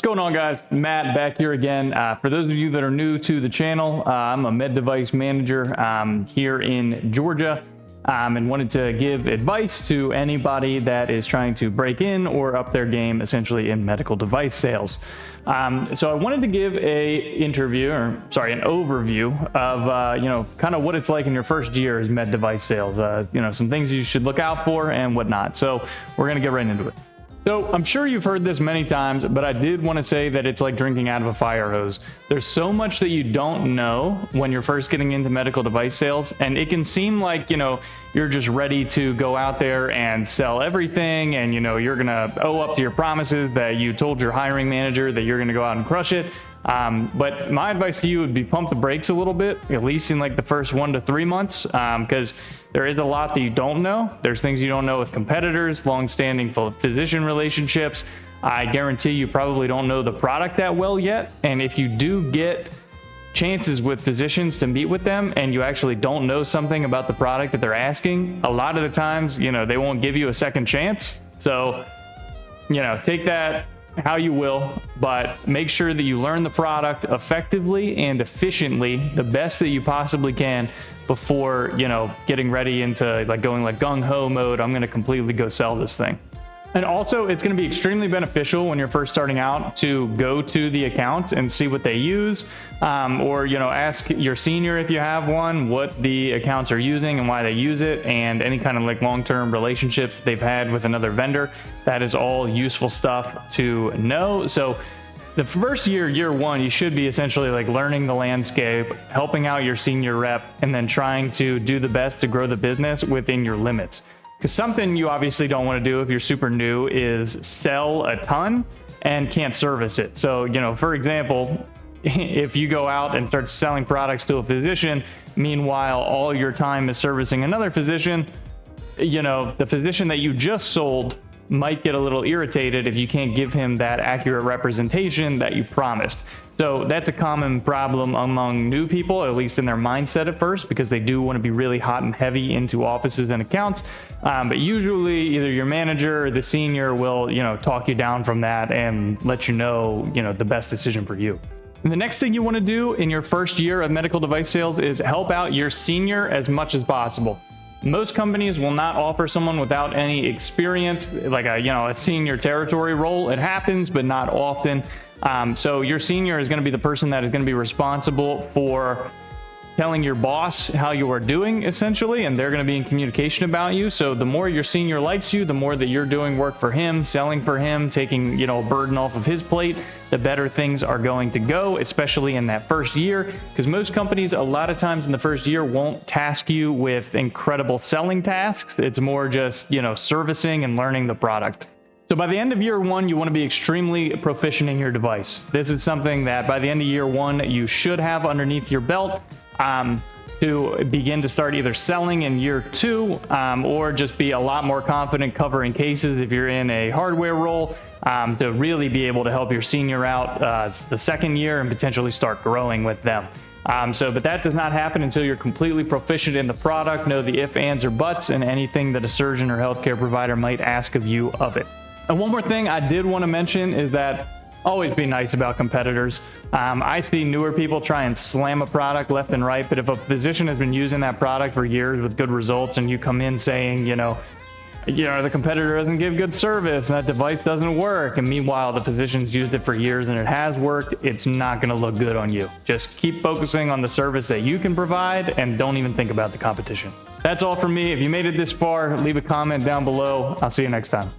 What's going on, guys? Matt back here again. For those of you that are new to the channel, I'm a med device manager here in Georgia, and wanted to give advice to anybody that is trying to break in or up their game essentially in medical device sales. So I wanted to give an overview of kind of what it's like in your first year as med device sales, some things you should look out for and whatnot. So we're going to get right into it. So I'm sure you've heard this many times, but I did want to say that it's like drinking out of a fire hose. There's so much that you don't know when you're first getting into medical device sales, and it can seem like, you're just ready to go out there and sell everything, and you're gonna owe up to your promises that you told your hiring manager that you're gonna go out and crush it. But my advice to you would be pump the brakes a little bit, at least in like the first 1 to 3 months, because there is a lot that you don't know. There's things you don't know with competitors, long-standing physician relationships. I guarantee you probably don't know the product that well yet. And if you do get chances with physicians to meet with them and you actually don't know something about the product that they're asking, a lot of the times, they won't give you a second chance. So, take that how you will, but make sure that you learn the product effectively and efficiently, the best that you possibly can, before getting ready into going gung-ho mode. I'm going to completely go sell this thing. And also, it's going to be extremely beneficial when you're first starting out to go to the accounts and see what they use, or ask your senior, if you have one, what the accounts are using and why they use it, and any kind of long-term relationships they've had with another vendor. That is all useful stuff to know. So the first year one, you should be essentially learning the landscape, helping out your senior rep, and then trying to do the best to grow the business within your limits. Because something you obviously don't want to do if you're super new is sell a ton and can't service it. So, for example, if you go out and start selling products to a physician, meanwhile, all your time is servicing another physician, the physician that you just sold might get a little irritated if you can't give him that accurate representation that you promised. So that's a common problem among new people, at least in their mindset at first, because they do want to be really hot and heavy into offices and accounts. But usually either your manager or the senior will, talk you down from that and let you know, the best decision for you. And the next thing you want to do in your first year of medical device sales is help out your senior as much as possible. Most companies will not offer someone without any experience, like a senior territory role. It happens, but not often. So your senior is going to be the person that is going to be responsible for telling your boss how you are doing, essentially, and they're going to be in communication about you. So the more your senior likes you, the more that you're doing work for him, selling for him, taking a burden off of his plate, the better things are going to go, especially in that first year, because most companies a lot of times in the first year won't task you with incredible selling tasks. It's more just servicing and learning the product. So by the end of year one, you want to be extremely proficient in your device. This is something that by the end of year one, you should have underneath your belt to begin to start either selling in year two, or just be a lot more confident covering cases if you're in a hardware role, to really be able to help your senior out the second year and potentially start growing with them. But that does not happen until you're completely proficient in the product, know the if, ands, or buts, and anything that a surgeon or healthcare provider might ask of you of it. And one more thing I did want to mention is that always be nice about competitors. I see newer people try and slam a product left and right, but if a physician has been using that product for years with good results and you come in saying, the competitor doesn't give good service and that device doesn't work, and meanwhile the physician's used it for years and it has worked, it's not going to look good on you. Just keep focusing on the service that you can provide and don't even think about the competition. That's all from me. If you made it this far, leave a comment down below. I'll see you next time.